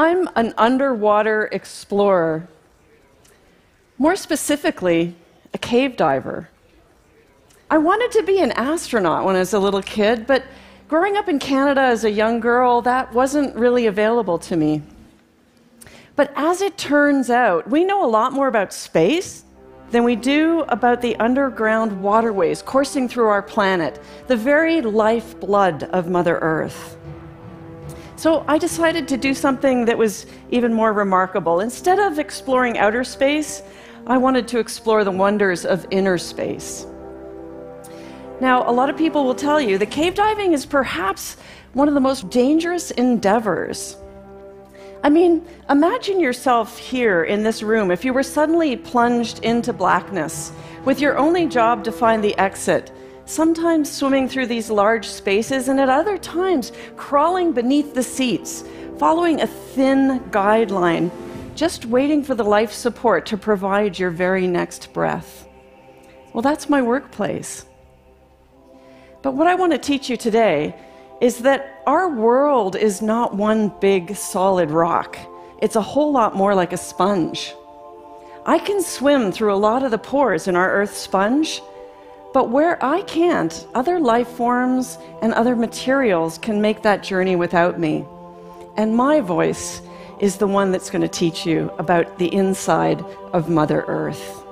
I'm an underwater explorer. More specifically, a cave diver. I wanted to be an astronaut when I was a little kid, but growing up in Canada as a young girl, that wasn't really available to me. But as it turns out, we know a lot more about space than we do about the underground waterways coursing through our planet, the very lifeblood of Mother Earth. So I decided to do something that was even more remarkable. Instead of exploring outer space, I wanted to explore the wonders of inner space. Now, a lot of people will tell you that cave diving is perhaps one of the most dangerous endeavors. I mean, imagine yourself here in this room if you were suddenly plunged into blackness, with your only job to find the exit, sometimes swimming through these large spaces and at other times crawling beneath the seats, following a thin guideline, just waiting for the life support to provide your very next breath. Well, that's my workplace. But what I want to teach you today is that our world is not one big solid rock. It's a whole lot more like a sponge. I can swim through a lot of the pores in our Earth's sponge, but where I can't, other life forms and other materials can make that journey without me. And my voice is the one that's going to teach you about the inside of Mother Earth.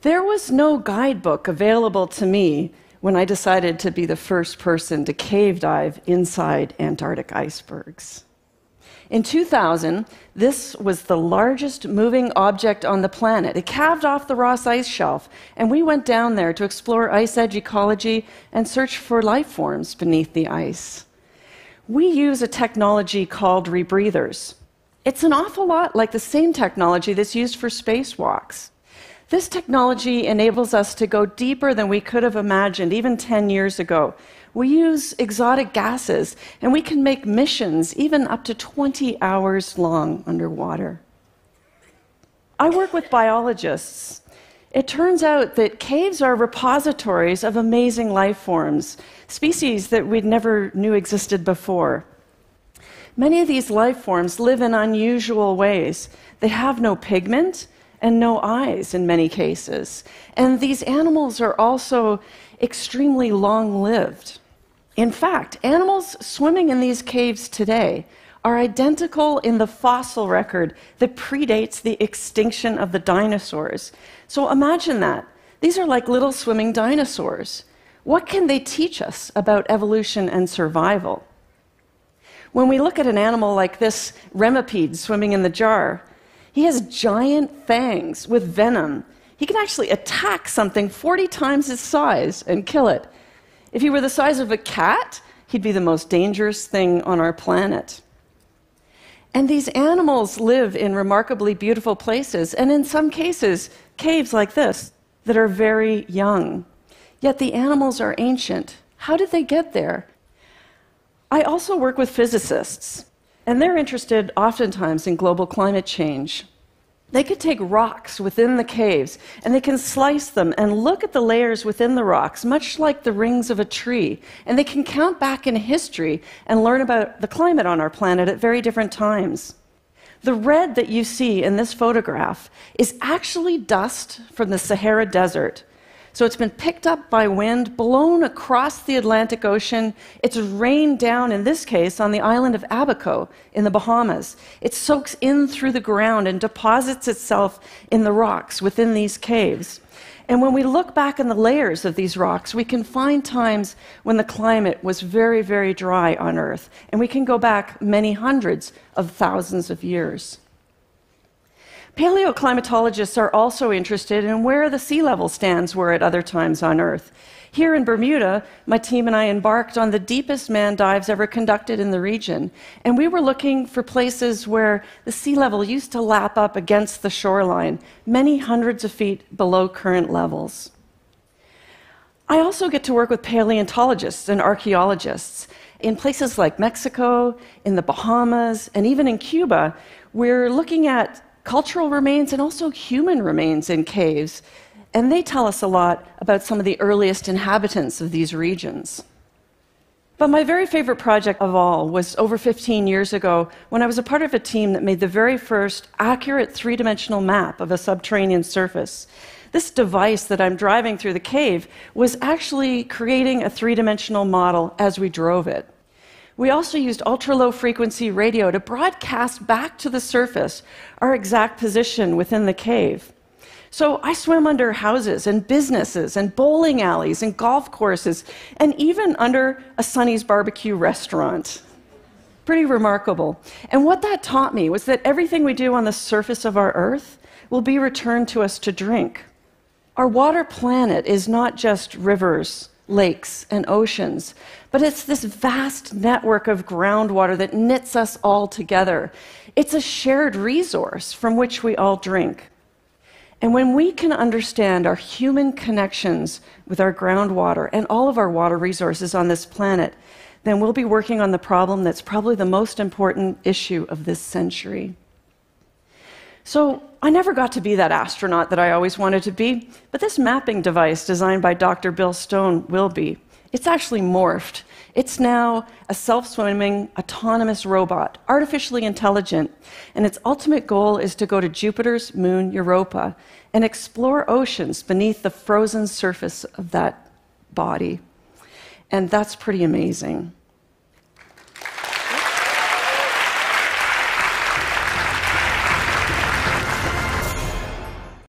There was no guidebook available to me when I decided to be the first person to cave dive inside Antarctic icebergs. In 2000, this was the largest moving object on the planet. It calved off the Ross Ice Shelf, and we went down there to explore ice edge ecology and search for life forms beneath the ice. We use a technology called rebreathers. It's an awful lot like the same technology that's used for spacewalks. This technology enables us to go deeper than we could have imagined even 10 years ago. We use exotic gases, and we can make missions even up to 20 hours long underwater. I work with biologists. It turns out that caves are repositories of amazing life forms, species that we never knew existed before. Many of these life forms live in unusual ways. They have no pigment and no eyes in many cases. And these animals are also extremely long-lived. In fact, animals swimming in these caves today are identical in the fossil record that predates the extinction of the dinosaurs. So imagine that. These are like little swimming dinosaurs. What can they teach us about evolution and survival? When we look at an animal like this remipede swimming in the jar, he has giant fangs with venom. He can actually attack something 40 times his size and kill it. If he were the size of a cat, he'd be the most dangerous thing on our planet. And these animals live in remarkably beautiful places, and in some cases, caves like this, that are very young. Yet the animals are ancient. How did they get there? I also work with physicists, and they're interested oftentimes in global climate change. They could take rocks within the caves, and they can slice them and look at the layers within the rocks, much like the rings of a tree. And they can count back in history and learn about the climate on our planet at very different times. The red that you see in this photograph is actually dust from the Sahara Desert. So it's been picked up by wind, blown across the Atlantic Ocean. It's rained down, in this case, on the island of Abaco in the Bahamas. It soaks in through the ground and deposits itself in the rocks within these caves. And when we look back in the layers of these rocks, we can find times when the climate was very, very dry on Earth. And we can go back many hundreds of thousands of years. Paleoclimatologists are also interested in where the sea level stands were at other times on Earth. Here in Bermuda, my team and I embarked on the deepest manned dives ever conducted in the region, and we were looking for places where the sea level used to lap up against the shoreline, many hundreds of feet below current levels. I also get to work with paleontologists and archaeologists. In places like Mexico, in the Bahamas, and even in Cuba, we're looking at cultural remains and also human remains in caves, and they tell us a lot about some of the earliest inhabitants of these regions. But my very favorite project of all was over 15 years ago when I was a part of a team that made the very first accurate three-dimensional map of a subterranean surface. This device that I'm driving through the cave was actually creating a three-dimensional model as we drove it. We also used ultra-low frequency radio to broadcast back to the surface our exact position within the cave. So I swam under houses and businesses and bowling alleys and golf courses and even under a Sonny's barbecue restaurant. Pretty remarkable. And what that taught me was that everything we do on the surface of our Earth will be returned to us to drink. Our water planet is not just rivers, lakes, and oceans, but it's this vast network of groundwater that knits us all together. It's a shared resource from which we all drink. And when we can understand our human connections with our groundwater and all of our water resources on this planet, then we'll be working on the problem that's probably the most important issue of this century. So I never got to be that astronaut that I always wanted to be, but this mapping device designed by Dr. Bill Stone will be. It's actually morphed. It's now a self-swimming, autonomous robot, artificially intelligent, and its ultimate goal is to go to Jupiter's moon, Europa, and explore oceans beneath the frozen surface of that body. And that's pretty amazing.